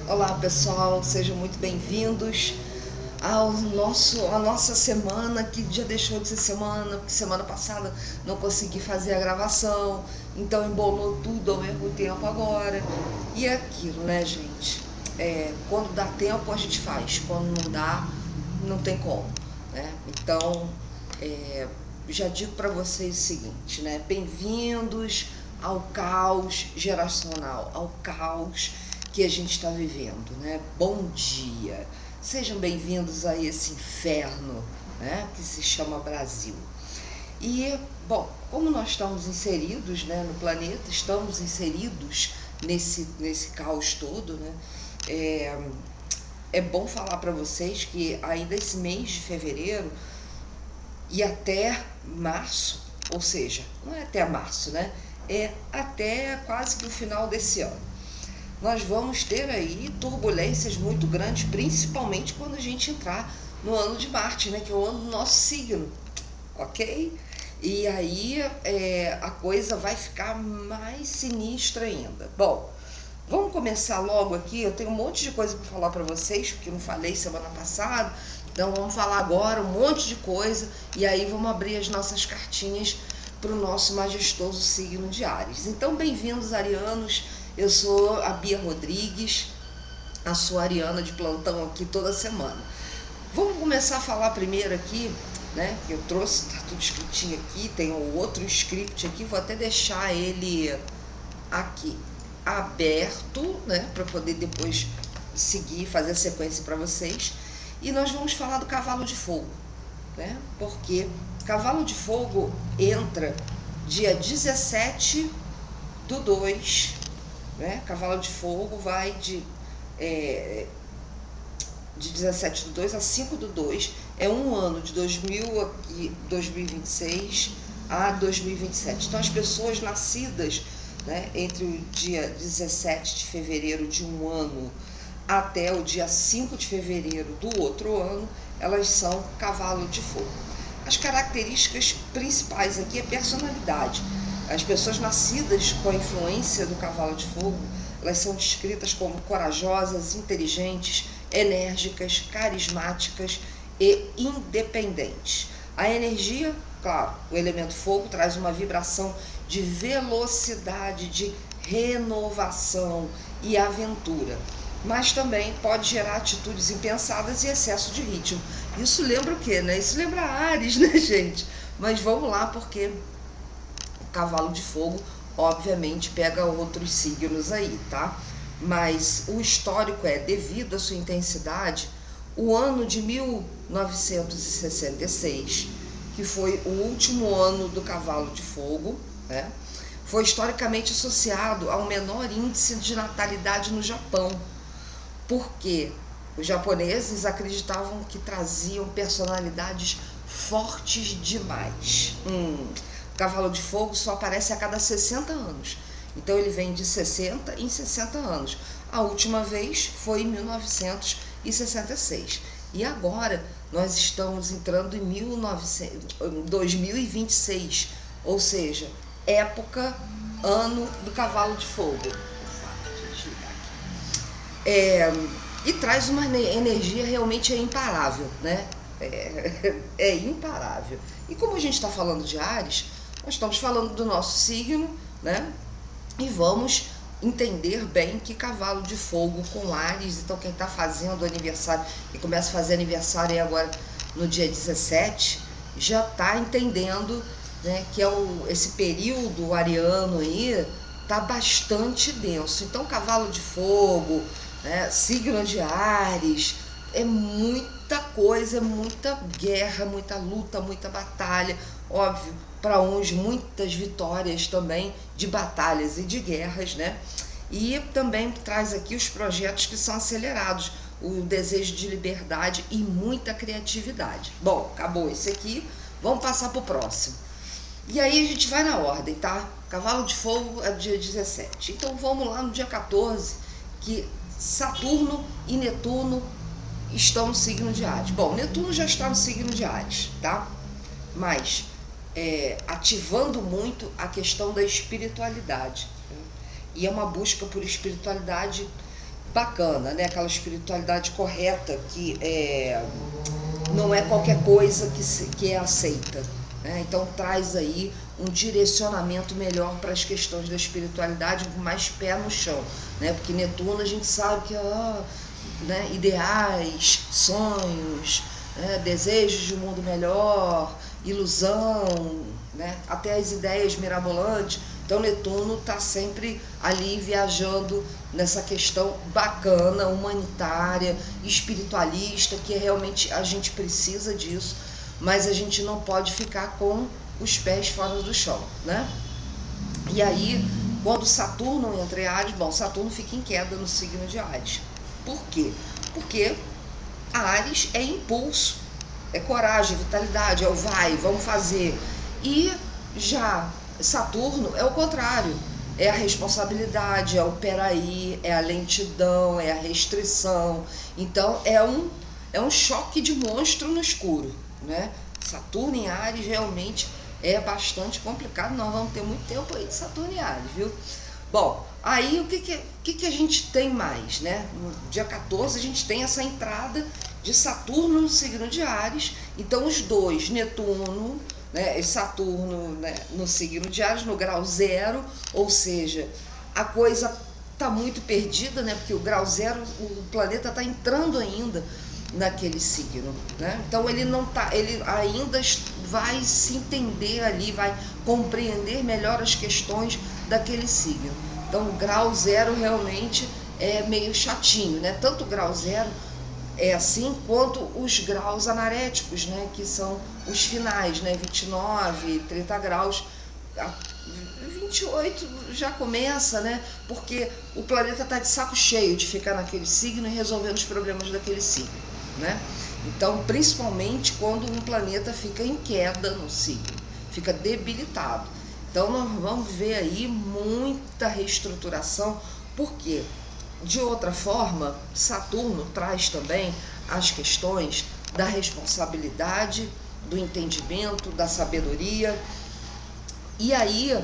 Olá pessoal, sejam muito bem-vindos à nossa semana, que já deixou de ser semana, porque semana passada não consegui fazer a gravação, então embolou tudo ao mesmo tempo agora. E é aquilo, né, gente? Quando dá tempo a gente faz, quando não dá, não tem como, né? Então, já digo para vocês o seguinte, né? Bem-vindos ao caos geracional, ao caos que a gente está vivendo, né? Bom dia, sejam bem-vindos a esse inferno, né? Que se chama Brasil. E, bom, como nós estamos inseridos, né, no planeta, estamos inseridos nesse caos todo, né? É bom falar para vocês que ainda esse mês de fevereiro e até março, ou seja, não é até março, né? É até quase que o final desse ano. Nós vamos ter aí turbulências muito grandes, principalmente quando a gente entrar no ano de Marte, né? Que é o ano do nosso signo, ok? E aí a coisa vai ficar mais sinistra ainda. Bom, vamos começar logo aqui. Eu tenho um monte de coisa para falar para vocês, porque eu não falei semana passada. Então vamos falar agora um monte de coisa e aí vamos abrir as nossas cartinhas para o nosso majestoso signo de Áries. Então, bem-vindos, arianos. Eu sou a Bia Rodrigues, a sua ariana de plantão aqui toda semana. Vamos começar a falar primeiro aqui, né? Eu trouxe, tá tudo escritinho aqui, tem um outro script aqui, vou até deixar ele aqui aberto, né? Para poder depois seguir, fazer a sequência para vocês. E nós vamos falar do cavalo de fogo, né? Porque cavalo de fogo entra dia 17/2, né? Cavalo de fogo vai de 17/2 a 5/2, é um ano de 2026 a 2027. Então as pessoas nascidas, né, entre o dia 17 de fevereiro de um ano até o dia 5 de fevereiro do outro ano, elas são cavalo de fogo. As características principais aqui é personalidade. As pessoas nascidas com a influência do cavalo de fogo, elas são descritas como corajosas, inteligentes, enérgicas, carismáticas e independentes. A energia, claro, o elemento fogo traz uma vibração de velocidade, de renovação e aventura, mas também pode gerar atitudes impensadas e excesso de ritmo. Isso lembra o quê, né? Isso lembra Áries, né, gente? Mas vamos lá, porque o cavalo de fogo, obviamente, pega outros signos aí, tá? Mas o histórico devido à sua intensidade, o ano de 1966, que foi o último ano do cavalo de fogo, né? Foi historicamente associado ao menor índice de natalidade no Japão, porque os japoneses acreditavam que traziam personalidades fortes demais. O cavalo de fogo só aparece a cada 60 anos. Então ele vem de 60 em 60 anos. A última vez foi em 1966. E agora nós estamos entrando em 2026, ou seja, época, ano do cavalo de fogo. E traz uma energia realmente imparável, né? É imparável. E como a gente está falando de Áries, nós estamos falando do nosso signo, né? E vamos entender bem que cavalo de fogo com Áries. Então quem está fazendo aniversário, que começa a fazer aniversário aí agora no dia 17, já está entendendo, né, que esse período ariano aí tá bastante denso. Então cavalo de fogo, né, signo de Áries, é muita coisa, muita guerra, muita luta, muita batalha. Óbvio, para uns muitas vitórias também de batalhas e de guerras, né? E também traz aqui os projetos que são acelerados, o desejo de liberdade e muita criatividade. Bom, acabou esse aqui, vamos passar para o próximo. E aí a gente vai na ordem, tá? Cavalo de fogo é dia 17. Então vamos lá no dia 14, que Saturno e Netuno estão no signo de Áries. Bom, Netuno já está no signo de Áries, tá? Mas ativando muito a questão da espiritualidade. E é uma busca por espiritualidade bacana, né? Aquela espiritualidade correta que não é qualquer coisa que é aceita, né? Então traz aí um direcionamento melhor para as questões da espiritualidade, com mais pé no chão, né? Porque Netuno a gente sabe que né, ideais, sonhos, né, desejos de um mundo melhor, ilusão, né, até as ideias mirabolantes. Então Netuno está sempre ali viajando nessa questão bacana, humanitária, espiritualista, que realmente a gente precisa disso, mas a gente não pode ficar com os pés fora do chão, né? E aí, quando Saturno entra em Áries, bom, Saturno fica em queda no signo de Áries. Por quê? Porque Áries é impulso, é coragem, vitalidade, é o vai, vamos fazer. E já Saturno é o contrário, é a responsabilidade, é o peraí, é a lentidão, é a restrição. Então é um choque de monstro no escuro, né? Saturno em Áries realmente é bastante complicado, nós vamos ter muito tempo aí de Saturno em Áries, viu? Bom, aí o que a gente tem mais, né? No dia 14 a gente tem essa entrada de Saturno no signo de Áries, então os dois, Netuno, né, e Saturno, né, no signo de Áries, no grau 0, ou seja, a coisa está muito perdida, né? Porque o grau 0, o planeta está entrando ainda naquele signo, né? Então ele não tá, ele ainda vai se entender ali, vai compreender melhor as questões daquele signo. Então o grau 0 realmente é meio chatinho, né? Tanto o grau 0 é assim quanto os graus anaréticos, né? Que são os finais, né? 29, 30 graus, 28 já começa, né? Porque o planeta está de saco cheio de ficar naquele signo e resolvendo os problemas daquele signo, né? Então, principalmente quando um planeta fica em queda no signo, fica debilitado. Então, nós vamos ver aí muita reestruturação, porque, de outra forma, Saturno traz também as questões da responsabilidade, do entendimento, da sabedoria. E aí,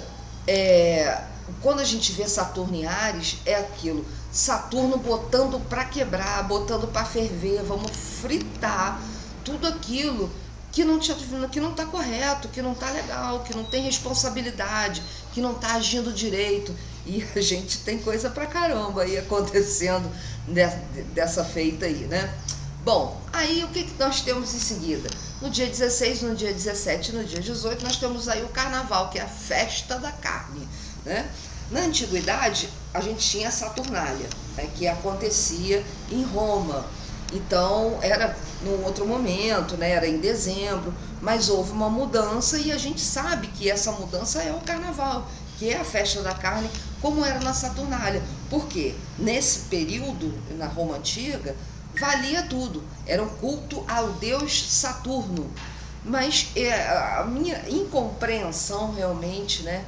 quando a gente vê Saturno em Áries, é aquilo, Saturno botando para quebrar, botando para ferver, vamos fritar tudo aquilo que não está correto, que não está legal, que não tem responsabilidade, que não está agindo direito. E a gente tem coisa pra caramba aí acontecendo dessa feita aí, né? Bom, aí o que nós temos em seguida? No dia 16, no dia 17 e no dia 18, nós temos aí o Carnaval, que é a festa da carne, né? Na antiguidade, a gente tinha a Saturnália, né, que acontecia em Roma. Então, era num outro momento, né, era em dezembro, mas houve uma mudança e a gente sabe que essa mudança é o Carnaval, que é a festa da carne, como era na Saturnália. Por quê? Nesse período, na Roma Antiga, valia tudo, era um culto ao deus Saturno. Mas a minha incompreensão realmente, né,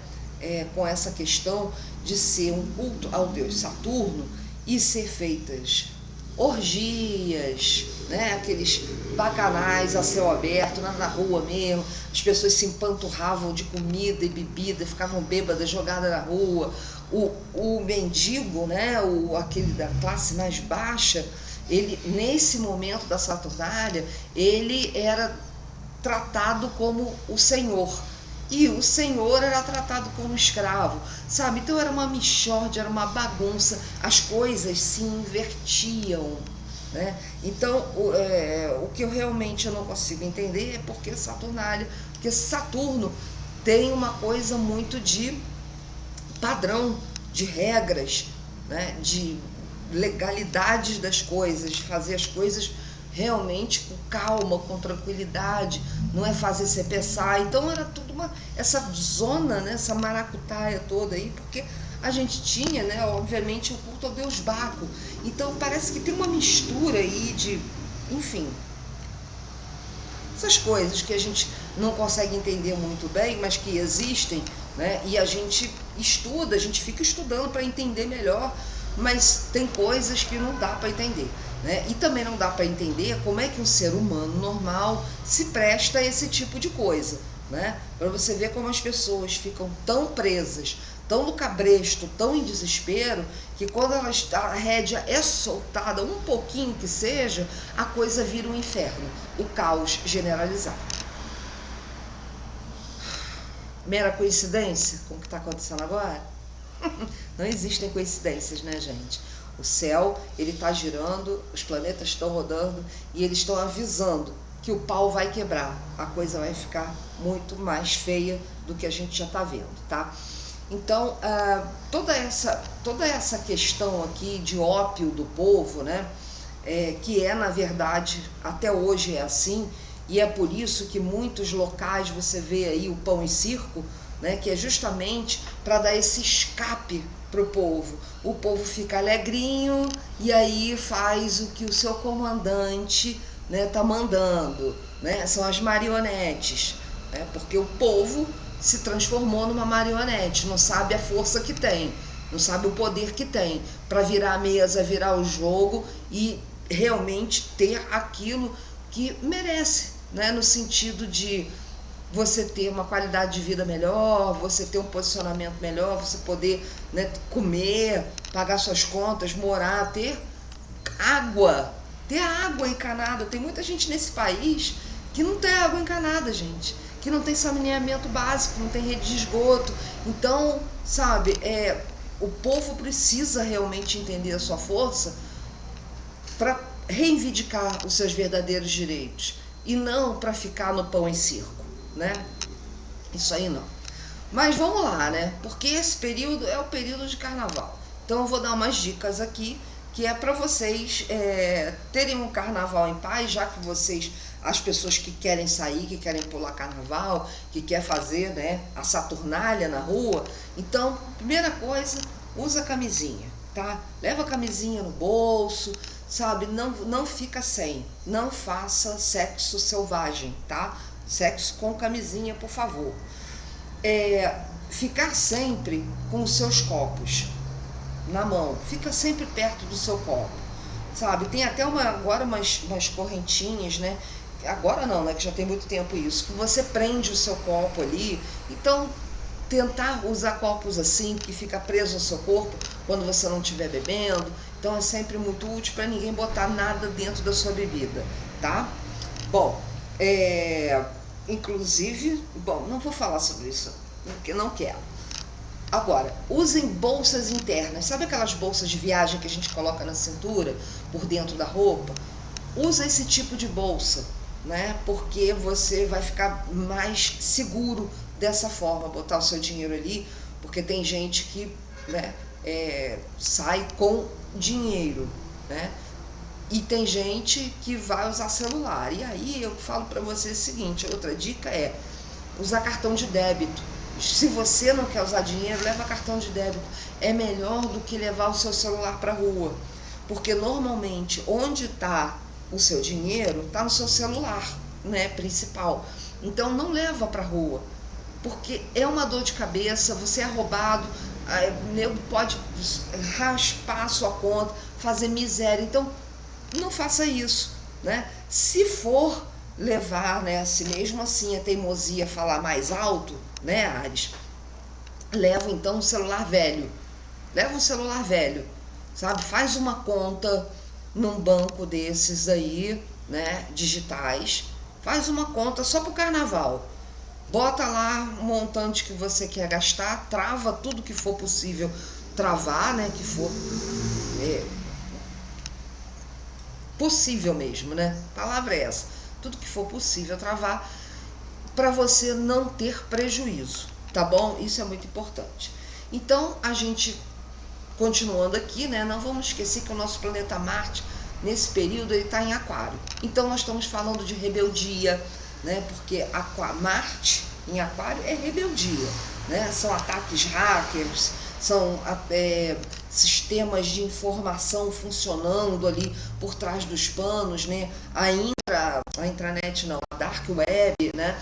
com essa questão de ser um culto ao deus Saturno e ser feitas orgias, né, aqueles bacanais a céu aberto, na rua mesmo, as pessoas se empanturravam de comida e bebida, ficavam bêbadas, jogadas na rua. O mendigo, né, aquele da classe mais baixa, ele, nesse momento da Saturnália, ele era tratado como o senhor, e o senhor era tratado como escravo, sabe? Então era uma mixórdia, era uma bagunça, as coisas se invertiam, né? Então o que eu realmente não consigo entender é porque Saturnália, porque Saturno tem uma coisa muito de padrão, de regras, né? De legalidades das coisas, de fazer as coisas realmente com calma, com tranquilidade, não é fazer você pensar. Então era tudo essa zona, né, essa maracutaia toda aí, porque a gente tinha, né, obviamente, o culto ao deus Baco. Então parece que tem uma mistura aí de, enfim, essas coisas que a gente não consegue entender muito bem, mas que existem, né, e a gente estuda, a gente fica estudando para entender melhor, mas tem coisas que não dá para entender, né? E também não dá para entender como é que um ser humano normal se presta a esse tipo de coisa, né? para você ver como as pessoas ficam tão presas, tão no cabresto, tão em desespero, que quando a rédea é soltada um pouquinho que seja, a coisa vira um inferno, o caos generalizado. Mera coincidência com o que está acontecendo agora? Não existem coincidências, né, gente? O céu, ele está girando, os planetas estão rodando e eles estão avisando que o pau vai quebrar. A coisa vai ficar muito mais feia do que a gente já está vendo, tá? Então, toda essa questão aqui de ópio do povo, né? Que na verdade, até hoje é assim, e é por isso que muitos locais você vê aí o pão e circo, né, que é justamente para dar esse escape para o povo. O povo fica alegrinho e aí faz o que o seu comandante, né, tá mandando, né? São as marionetes, né? Porque o povo se transformou numa marionete, não sabe a força que tem, não sabe o poder que tem para virar a mesa, virar o jogo e realmente ter aquilo que merece, né? No sentido de você ter uma qualidade de vida melhor, você ter um posicionamento melhor, você poder, né, comer, pagar suas contas, morar, ter água encanada. Tem muita gente nesse país que não tem água encanada, gente, que não tem saneamento básico, não tem rede de esgoto. Então, sabe, o povo precisa realmente entender a sua força para reivindicar os seus verdadeiros direitos e não para ficar no pão e circo, né? Isso aí não. Mas vamos lá, né? Porque esse período é o período de carnaval. Então eu vou dar umas dicas aqui que é para vocês terem um carnaval em paz, já que vocês, as pessoas que querem sair, que querem pular carnaval, que quer fazer, né, a Saturnália na rua. Então, primeira coisa, usa camisinha, tá? Leva a camisinha no bolso, sabe? Não fica sem. Não faça sexo selvagem, tá? Sexo com camisinha, por favor. Ficar sempre com os seus copos na mão. Fica sempre perto do seu copo, sabe? Tem até agora umas correntinhas, né? Agora não, né? Que já tem muito tempo isso. Que você prende o seu copo ali. Então, tentar usar copos assim, que fica preso ao seu corpo quando você não estiver bebendo. Então, é sempre muito útil para ninguém botar nada dentro da sua bebida, tá? Bom, inclusive, não vou falar sobre isso, porque não quero. Agora, usem bolsas internas. Sabe aquelas bolsas de viagem que a gente coloca na cintura, por dentro da roupa? Usa esse tipo de bolsa, né? Porque você vai ficar mais seguro dessa forma, botar o seu dinheiro ali, porque tem gente que, né, sai com dinheiro, né? E tem gente que vai usar celular. E aí eu falo para você o seguinte, outra dica é usar cartão de débito. Se você não quer usar dinheiro, leva cartão de débito. É melhor do que levar o seu celular para a rua. Porque normalmente onde está o seu dinheiro está no seu celular, né, principal. Então não leva para a rua. Porque é uma dor de cabeça, você é roubado, o nego pode raspar a sua conta, fazer miséria. Então não faça isso, né? Se for levar, né, se mesmo assim a teimosia falar mais alto, né, Ares, leva então um celular velho. Leva um celular velho, sabe? Faz uma conta num banco desses aí, né, digitais. Faz uma conta só pro carnaval. Bota lá um montante que você quer gastar, trava tudo que for possível travar, né, que for possível mesmo, né? A palavra é essa. Tudo que for possível travar para você não ter prejuízo, tá bom? Isso é muito importante. Então, a gente, continuando aqui, né? Não vamos esquecer que o nosso planeta Marte, nesse período, ele está em Aquário. Então, nós estamos falando de rebeldia, né? Porque Marte em Aquário é rebeldia, né? São ataques hackers, são sistemas de informação funcionando ali por trás dos panos, né? A intranet não, a dark web, né?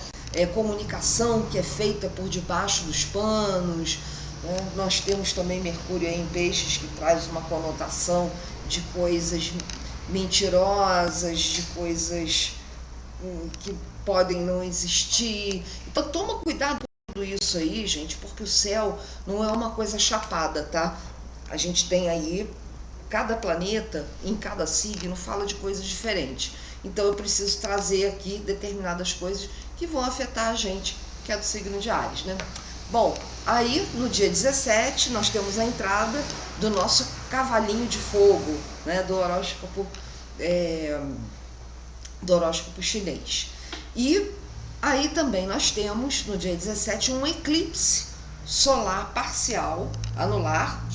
Comunicação que é feita por debaixo dos panos, né? Nós temos também Mercúrio em Peixes, que traz uma conotação de coisas mentirosas, de coisas que podem não existir. Então toma cuidado com tudo isso aí, gente, porque o céu não é uma coisa chapada, tá? A gente tem aí, cada planeta, em cada signo, fala de coisas diferentes. Então eu preciso trazer aqui determinadas coisas que vão afetar a gente, que é do signo de Áries, né? Bom, aí no dia 17 nós temos a entrada do nosso cavalinho de fogo, né? Do horóscopo chinês. E aí também nós temos no dia 17 um eclipse solar parcial, anular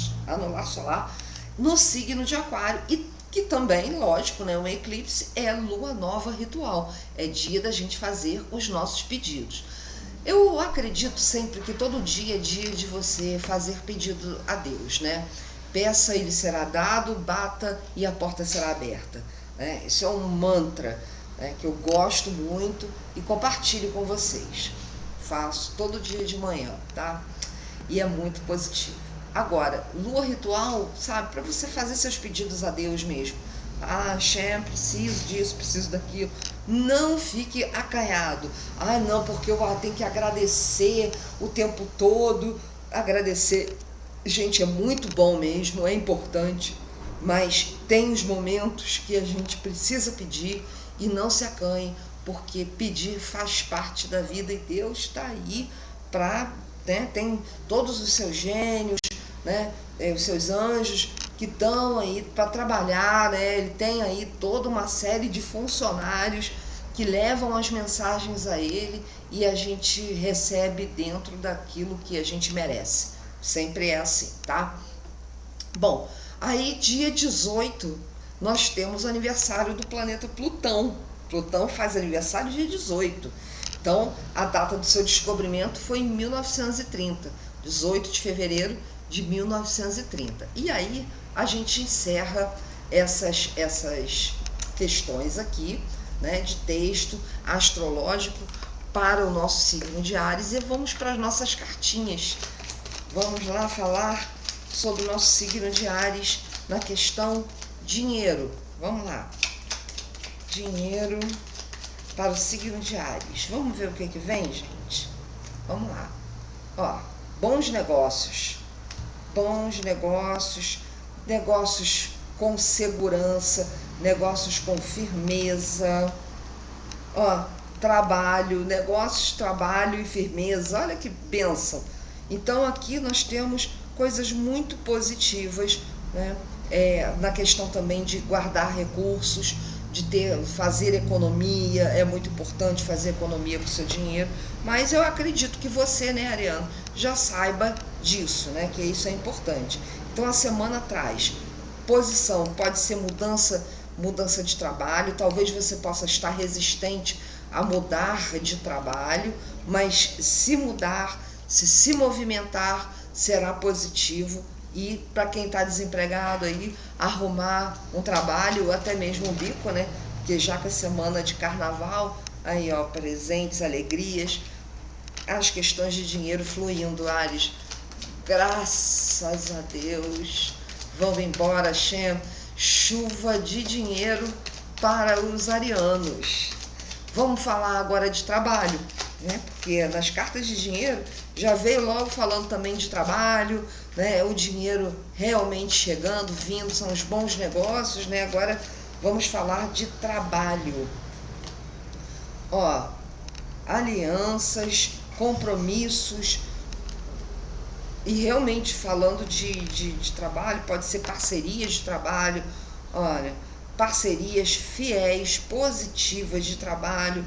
solar, no signo de Aquário, e que também, lógico, né, um eclipse é lua nova ritual, é dia da gente fazer os nossos pedidos. Eu acredito sempre que todo dia é dia de você fazer pedido a Deus, né? Peça e lhe será dado, bata e a porta será aberta, né? Isso é um mantra, né, que eu gosto muito e compartilho com vocês. Faço todo dia de manhã, tá? E é muito positivo. Agora, lua ritual, sabe, para você fazer seus pedidos a Deus mesmo. Ah, Shem, preciso disso, preciso daquilo. Não fique acanhado. Ah, não, porque eu tenho que agradecer o tempo todo. Agradecer, gente, é muito bom mesmo, é importante. Mas tem os momentos que a gente precisa pedir e não se acanhe, porque pedir faz parte da vida e Deus está aí para, né, tem todos os seus gênios, né, os seus anjos que estão aí para trabalhar, né? Ele tem aí toda uma série de funcionários que levam as mensagens a ele e a gente recebe dentro daquilo que a gente merece. Sempre é assim, tá? Bom, aí dia 18 nós temos o aniversário do planeta Plutão. Plutão faz aniversário dia 18. Então, a data do seu descobrimento foi em 1930, 18 de fevereiro de 1930. E aí a gente encerra essas questões aqui, né, de texto astrológico para o nosso signo de Áries e vamos para as nossas cartinhas. Vamos lá falar sobre o nosso signo de Áries na questão dinheiro. Vamos lá. Dinheiro para o signo de Áries. Vamos ver o que vem, gente? Vamos lá. Ó, bons negócios, negócios com segurança, negócios com firmeza. Ó, trabalho, negócios, trabalho e firmeza. Olha que bênção. Então aqui nós temos coisas muito positivas, né? Na questão também de guardar recursos, de fazer economia. É muito importante fazer economia com o seu dinheiro, mas eu acredito que você, né, Ariano, já saiba disso, né, que isso é importante. Então a semana traz posição, pode ser mudança de trabalho, talvez você possa estar resistente a mudar de trabalho, mas se mudar, se movimentar, será positivo. E para quem está desempregado aí, arrumar um trabalho ou até mesmo um bico, né? Porque já que é semana de carnaval, aí ó, presentes, alegrias, as questões de dinheiro fluindo, Áries. Graças a Deus. Vamos embora, Shem. Chuva de dinheiro para os arianos. Vamos falar agora de trabalho, né? Porque nas cartas de dinheiro já veio logo falando também de trabalho, né? O dinheiro realmente chegando, vindo, são os bons negócios, né? Agora vamos falar de trabalho. Ó, alianças, compromissos, e realmente falando de trabalho, pode ser parcerias de trabalho, olha, parcerias fiéis, positivas de trabalho,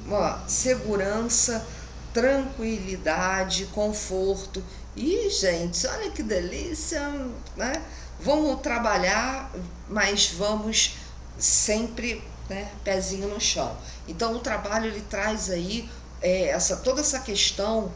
ó, segurança, tranquilidade, conforto. E, gente, olha que delícia, né? Vamos trabalhar, mas vamos sempre, né, pezinho no chão. Então, o trabalho ele traz aí toda essa questão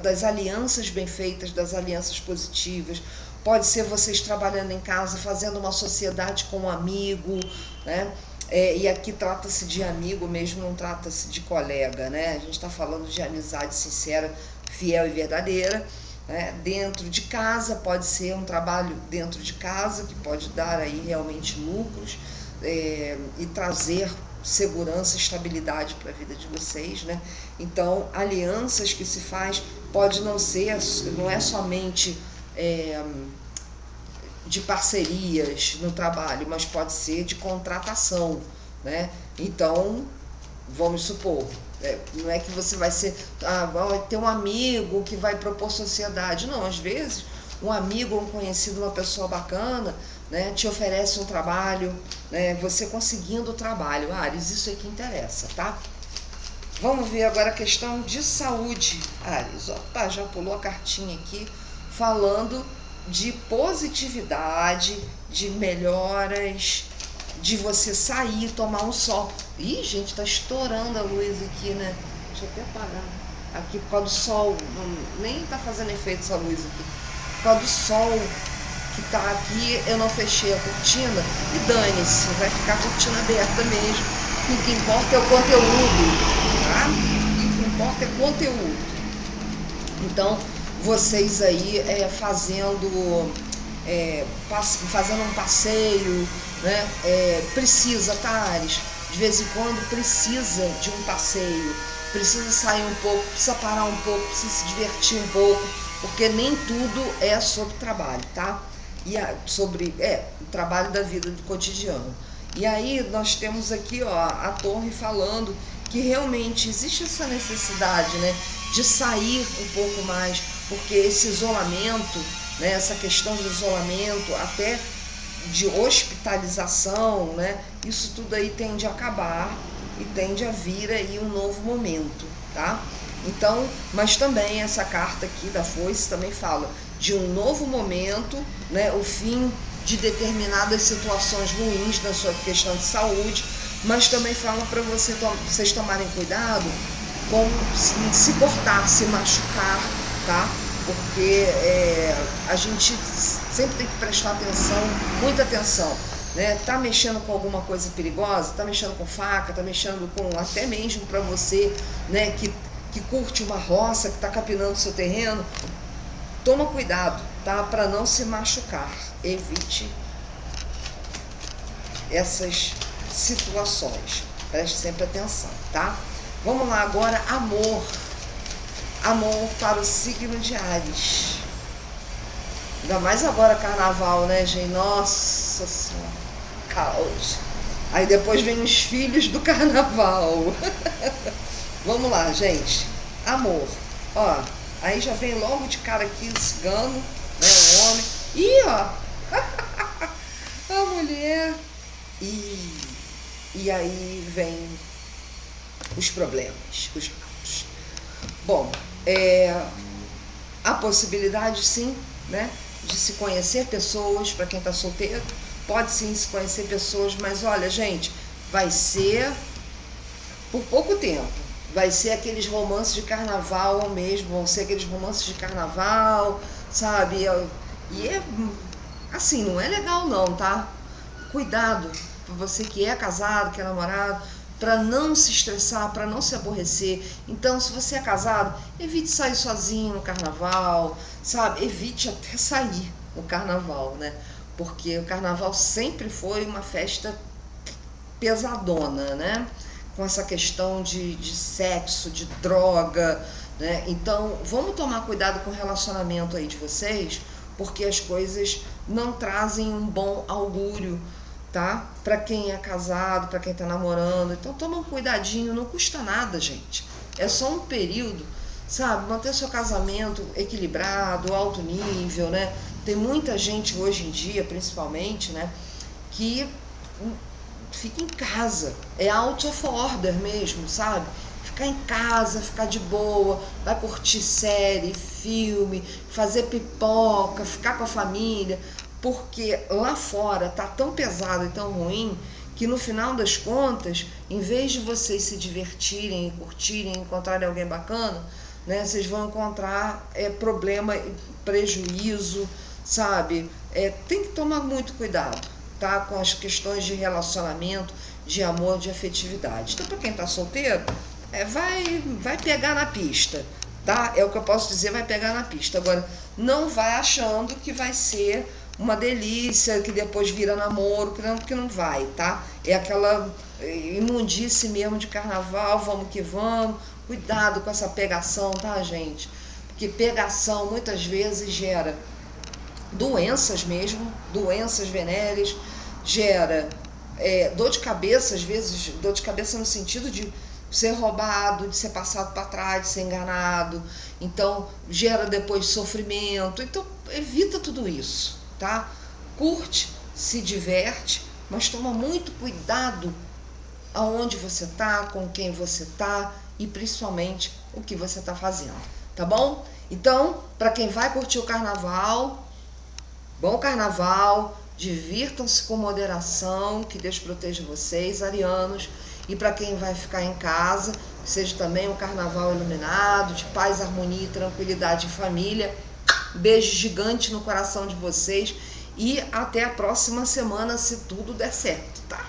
das alianças bem feitas, das alianças positivas. Pode ser vocês trabalhando em casa, fazendo uma sociedade com um amigo, né? E aqui trata-se de amigo mesmo, não trata-se de colega, né? A gente está falando de amizade sincera, fiel e verdadeira, né? Dentro de casa, pode ser um trabalho dentro de casa, que pode dar aí realmente lucros, e trazer segurança, estabilidade para a vida de vocês, né? Então, alianças que se faz pode não é somente de parcerias no trabalho, mas pode ser de contratação, né? Então, vamos supor, não é que você vai vai ter um amigo que vai propor sociedade, não, às vezes um amigo, um conhecido, uma pessoa bacana, né, te oferece um trabalho, né, você conseguindo o trabalho. Áries, isso aí que interessa, tá? Vamos ver agora a questão de saúde, Áries. Opa, já pulou a cartinha aqui, falando de positividade, de melhoras, de você sair, tomar um sol. Ih, gente, tá estourando a luz aqui, né? Deixa eu até apagar. Aqui por causa do sol, nem tá fazendo efeito essa luz aqui. Por causa do sol que tá aqui, eu não fechei a cortina e dane-se, vai ficar a cortina aberta mesmo. O que importa é o conteúdo, tá? O que importa é conteúdo. Então, vocês aí fazendo um passeio, né? Precisa, tá, Áries? De vez em quando precisa de um passeio, precisa sair um pouco, precisa parar um pouco, precisa se divertir um pouco, porque nem tudo é sobre trabalho, tá? E sobre o trabalho da vida do cotidiano. E aí nós temos aqui, ó, a torre falando que realmente existe essa necessidade, né, de sair um pouco mais, porque esse isolamento, né, essa questão de isolamento, até de hospitalização, né, isso tudo aí tende a acabar e tende a vir aí um novo momento, tá? Então, mas também essa carta aqui da foice também fala de um novo momento, né, o fim de determinadas situações ruins na sua questão de saúde, mas também fala para vocês tomarem cuidado com se cortar, se machucar, tá? Porque a gente sempre tem que prestar atenção, muita atenção, né? Tá mexendo com alguma coisa perigosa, tá mexendo com faca, tá mexendo com até mesmo para você, né, que curte uma roça, que tá capinando seu terreno, toma cuidado, tá? Para não se machucar, evite essas situações, preste sempre atenção, tá? Vamos lá agora, amor para o signo de Áries. Ainda mais agora carnaval, né, gente? Nossa Senhora, caos. Aí depois vem os filhos do carnaval. Vamos lá, gente. Amor. Ó, aí já vem logo de cara aqui o cigano, né, o homem. Ih, ó. A mulher. E aí vem os problemas, os caos. Bom, a possibilidade, sim, né, de se conhecer pessoas, para quem está solteiro, pode sim se conhecer pessoas, mas olha, gente, vai ser por pouco tempo. Vai ser aqueles romances de carnaval mesmo, vão ser aqueles romances de carnaval, sabe? E assim, não é legal não, tá? Cuidado, para você que é casado, que é namorado, para não se estressar, para não se aborrecer. Então, se você é casado, evite sair sozinho no carnaval, sabe? Evite até sair no carnaval, né? Porque o carnaval sempre foi uma festa pesadona, né? Com essa questão de sexo, de droga, né? Então, vamos tomar cuidado com o relacionamento aí de vocês, porque as coisas não trazem um bom augúrio, tá? Para quem é casado, para quem tá namorando. Então, toma um cuidadinho, não custa nada, gente. É só um período, sabe? Manter seu casamento equilibrado, alto nível, né? Tem muita gente hoje em dia, principalmente, né, que fica em casa, é out of order mesmo, sabe? Ficar em casa, ficar de boa, vai curtir série, filme, fazer pipoca, ficar com a família, porque lá fora tá tão pesado e tão ruim que no final das contas, em vez de vocês se divertirem, curtirem, encontrarem alguém bacana, né, vocês vão encontrar problema, prejuízo, sabe? Tem que tomar muito cuidado, tá? Com as questões de relacionamento, de amor, de afetividade. Então, para quem tá solteiro, vai pegar na pista, tá? É o que eu posso dizer, vai pegar na pista. Agora, não vai achando que vai ser uma delícia, que depois vira namoro, que não vai, tá? É aquela imundície mesmo de carnaval, vamos que vamos. Cuidado com essa pegação, tá, gente? Porque pegação muitas vezes gera doenças mesmo, doenças venéreas, gera dor de cabeça, às vezes dor de cabeça no sentido de ser roubado, de ser passado para trás, de ser enganado, então gera depois sofrimento, então evita tudo isso, tá? Curte, se diverte, mas toma muito cuidado aonde você tá, com quem você tá e principalmente o que você tá fazendo, tá bom? Então, para quem vai curtir o carnaval, bom carnaval, divirtam-se com moderação, que Deus proteja vocês, arianos. E para quem vai ficar em casa, que seja também um carnaval iluminado, de paz, harmonia e tranquilidade em família. Beijo gigante no coração de vocês e até a próxima semana, se tudo der certo, tá?